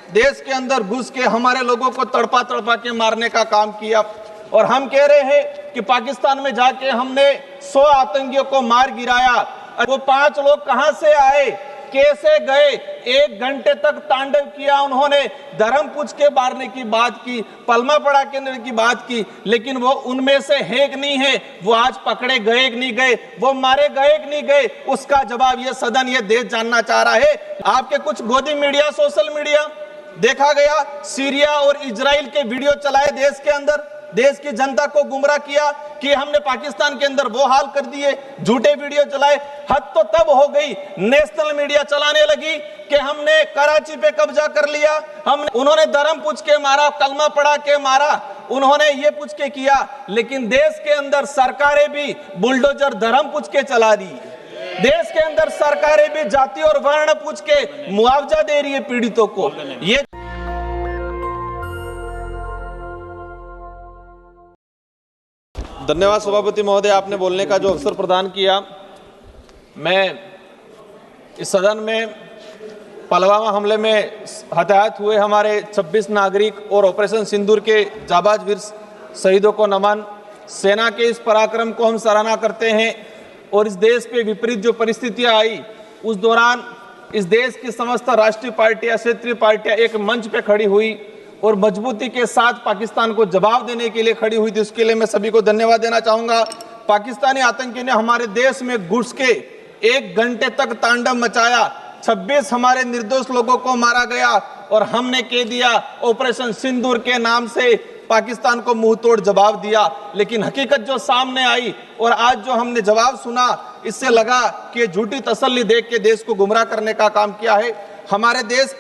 देश के अंदर घुस के हमारे लोगों को तड़पा तड़पा के मारने का काम किया। और हम कह रहे हैं कि पाकिस्तान में जाके हमने 100 आतंकियों को मार गिराया। वो 5 लोग कहां से आए, कैसे गए? 1 घंटे तक तांडव किया उन्होंने, धर्म पूछ के मारने की बात की, पलमा पड़ा के की बात की, लेकिन वो उनमें से है कि नहीं है, वो आज पकड़े गए कि नहीं गए, वो मारे गए कि नहीं गए, उसका जवाब ये सदन, ये देश जानना चाह रहा है। आपके कुछ गोदी मीडिया, सोशल मीडिया देखा गया, सीरिया और इजराइल के वीडियो चलाए देश के अंदर, देश की जनता को गुमराह किया कि हमने पाकिस्तान के अंदर वो हाल कर दिए, झूठे वीडियो चलाए। हद तो तब हो गई, नेशनल मीडिया चलाने लगी कि हमने कराची पे कब्जा कर लिया, उन्होंने धर्म पूछ के मारा, कलमा पढ़ा के मारा, उन्होंने ये पूछ के किया। लेकिन देश के अंदर सरकारें भी बुलडोजर धर्म पूछ के चला दी, देश के अंदर सरकारें भी जाति और वर्ण पूछ के मुआवजा दे रही है पीड़ितों को। ये धन्यवाद सभापति महोदय, आपने बोलने का जो अवसर प्रदान किया। मैं इस सदन में पुलवामा हमले में हताहत हुए हमारे 26 नागरिक और ऑपरेशन सिंदूर के जाबाज वीर शहीदों को नमन। सेना के इस पराक्रम को हम सराहना करते हैं। और इस देश पे विपरीत जो परिस्थितियां आई, उस दौरान इस देश की समस्त राष्ट्रीय पार्टियां, क्षेत्रीय पार्टियां एक मंच पे खड़ी हुई और मजबूती के साथ पाकिस्तान को जवाब देने के लिए खड़ी हुई थी। उसके लिए मैं सभी को धन्यवाद देना चाहूंगा। पाकिस्तानी आतंकी ने हमारे देश में घुस के 1 घंटे तक तांडव मचाया, 26 हमारे निर्दोष लोगों को मारा गया और हमने कह दिया ऑपरेशन सिंदूर के नाम से पाकिस्तान को मुंह तोड़ जवाब दिया। लेकिन हकीकत जो सामने आई और आज जो हमने जवाब सुना, इससे लगा कि झूठी तसल्ली देख के देश को गुमराह करने का काम किया है। हमारे देश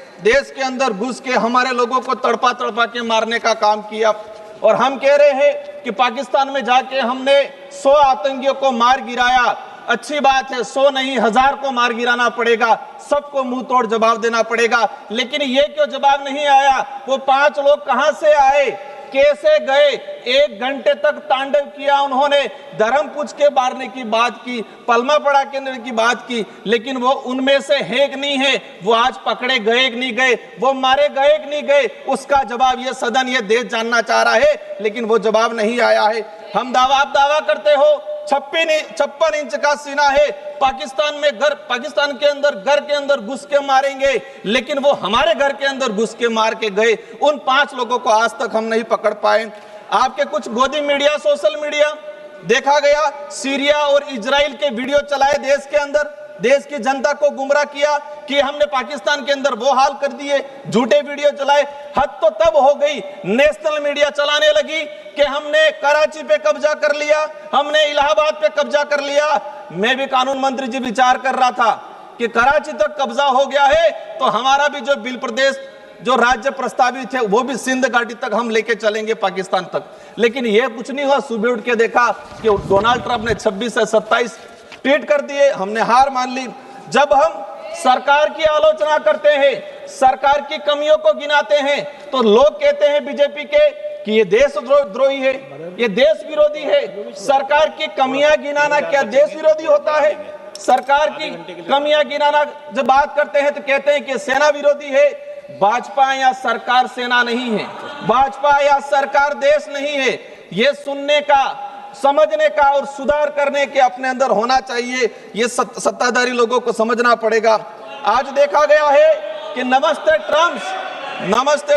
के अंदर घुस के हमारे लोगों को तड़पा तड़पा के मारने का काम किया। और हम कह रहे हैं कि पाकिस्तान में जाके हमने 100 आतंकियों को मार गिराया। अच्छी बात है, 100 नहीं 1000 को मार गिराना पड़ेगा, सबको मुंह तोड़ जवाब देना पड़ेगा। लेकिन ये क्यों जवाब नहीं आया? वो 5 लोग कहां से आए, कैसे गए? 1 घंटे तक तांडव किया उन्होंने, धर्म पूछ के मारने की बात की, पलमा पड़ा के की बात की, लेकिन वो उनमें से है कि नहीं है, वो आज पकड़े गए कि नहीं गए, वो मारे गए कि नहीं गए, उसका जवाब ये सदन, ये देश जानना चाह रहा है। लेकिन वो जवाब नहीं आया है। आप दावा करते हो 56 इंच का सीना है, पाकिस्तान के अंदर घर के अंदर घुस के मारेंगे, लेकिन वो हमारे घर के अंदर घुस के मार के गए। उन 5 लोगों को आज तक हम नहीं पकड़ पाए। आपके कुछ गोदी मीडिया, सोशल मीडिया देखा गया, सीरिया और इजराइल के वीडियो चलाए देश के अंदर, देश की जनता को गुमराह किया कि हमने पाकिस्तान के अंदर वो हाल कर दिए, झूठे वीडियो चलाए। हद तो तब हो गई, नेशनल मीडिया चलाने लगी कि हमने कराची पे कब्जा कर लिया, हमने इलाहाबाद पे कब्जा कर लिया। मैं भी कानून मंत्री जी विचार कर रहा था कि कराची तक कब्जा हो गया है तो हमारा भी जो बिल प्रदेश, जो राज्य प्रस्तावित है, वो भी सिंध घाटी तक हम लेके चलेंगे, पाकिस्तान तक। लेकिन ये कुछ नहीं हुआ। सुबह उठ के देखा कि डोनाल्ड ट्रंप ने 26 से 27 ट्वीट कर दिए, हमने हार मान ली। जब हम सरकार की आलोचना करते हैं, सरकार की कमियों को गिनाते हैं, तो लोग कहते हैं बीजेपी के कि ये देशद्रोही है, ये देश विरोधी है। सरकार की कमियां गिनाना क्या देश विरोधी होता है? सरकार की कमियां गिनाना जब बात करते हैं तो कहते हैं कि सेना विरोधी है। भाजपा या सरकार सेना नहीं है, भाजपा या सरकार देश नहीं है। ये सुनने का, समझने का और सुधार करने के अपने अंदर होना चाहिए। ये सत्ताधारी लोगों को समझना पड़ेगा। आज देखा गया है कि नमस्ते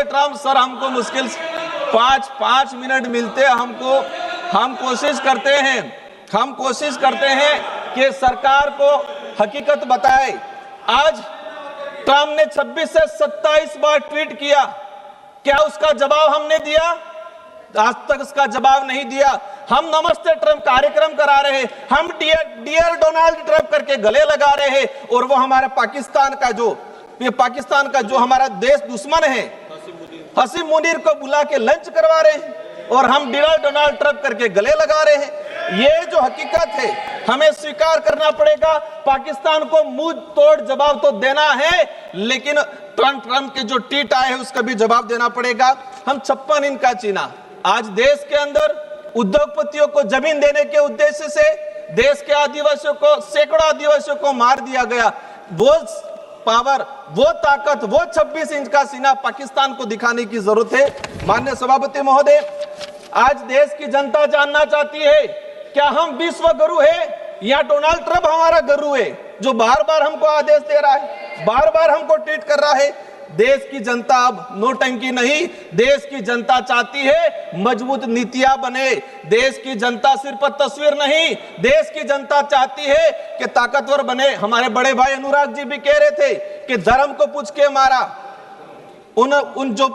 ट्रम्प सर, हमको मुश्किल 5 मिनट मिलते हमको। हम कोशिश करते हैं कि सरकार को हकीकत बताए। आज ट्रम्प ने 26 से 27 बार ट्वीट किया, क्या उसका जवाब हमने दिया? आज तक उसका जवाब नहीं दिया। हम नमस्ते ट्रम्प कार्यक्रम करा रहे हैं, हम डियर डोनाल्ड ट्रम्प करके गले लगा रहे हैं, और वो हमारे पाकिस्तान का जो हमारा देश दुश्मन है हसीम मुनीर को बुला के लंच करवा रहे हैं, और हम डियर डोनाल्ड ट्रम्प करके गले लगा रहे हैं। ये जो हकीकत है हमें स्वीकार करना पड़ेगा। पाकिस्तान को मुंह तोड़ जवाब तो देना है, लेकिन ट्रम्प के जो ट्वीट आए हैं उसका भी जवाब देना पड़ेगा। हम 56 इंच का चीना, आज देश के अंदर उद्योगपतियों को जमीन देने के उद्देश्य से देश के आदिवासियों को, सैकड़ों आदिवासियों को मार दिया गया। वो पावर, वो ताकत, वो 26 इंच का सीना पाकिस्तान को दिखाने की जरूरत है। माननीय सभापति महोदय, आज देश की जनता जानना चाहती है क्या हम विश्व गुरु है या डोनाल्ड ट्रंप हमारा गुरु है जो बार बार हमको आदेश दे रहा है, बार बार हमको ट्वीट कर रहा है। देश की जनता अब नोटंकी नहीं, देश की जनता चाहती है मजबूत नीतियां बने। देश की जनता सिर्फ तस्वीर नहीं, देश की जनता चाहती है कि ताकतवर बने। हमारे बड़े भाई अनुराग जी भी कह रहे थे कि धर्म को पूछ के मारा। उन जो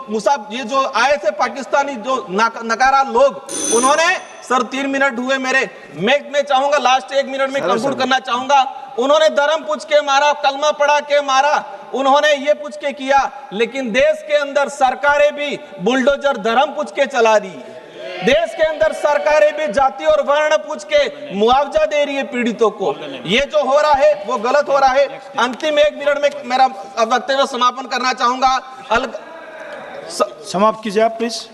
ये जो आए थे पाकिस्तानी जो नकारा लोग, उन्होंने सर 3 मिनट हुए मेरे, मैं चाहूंगा लास्ट 1 मिनट में कंक्लूड करना चाहूंगा। उन्होंने धर्म पूछ के मारा, कलमा पढ़ा के मारा, उन्होंने ये पूछ के किया, लेकिन देश के अंदर सरकारें भी बुलडोजर धर्म पूछ के चला रही है। देश के अंदर सरकारें भी जाति और वर्ण पूछ के मुआवजा दे रही है पीड़ितों को। ये जो हो रहा है वो गलत हो रहा है। अंतिम 1 मिनट में मेरा वक्तव्य समापन करना चाहूंगा। समाप्त कीजिए आप, प्लीज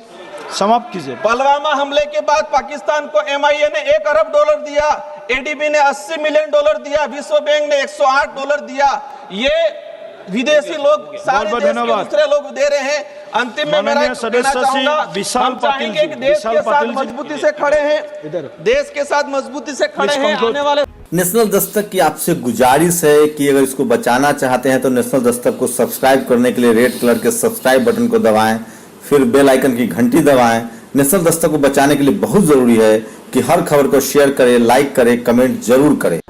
समाप्त कीजिए। पुलवामा हमले के बाद पाकिस्तान को MIA ने $1 अरब दिया, ADB ने $80 मिलियन दिया, विश्व बैंक ने $108 दिया। ये विदेशी लोग सारे देश के दूसरे लोग दे रहे हैं। अंतिम में मेरा कहना चाहूंगा, हम चाहेंगे कि देश के साथ मजबूती से खड़े हैं, देश के साथ मजबूती से खड़े हैं। आने वाले नेशनल दस्तक की आपसे गुजारिश है कि अगर इसको बचाना चाहते हैं तो नेशनल दस्तक को सब्सक्राइब करने के लिए रेड कलर के सब्सक्राइब बटन को दबाएं, फिर बेल आइकन की घंटी दबाएं। नेशनल दस्तक को बचाने के लिए बहुत जरूरी है कि हर खबर को शेयर करें, लाइक करें, कमेंट जरूर करें।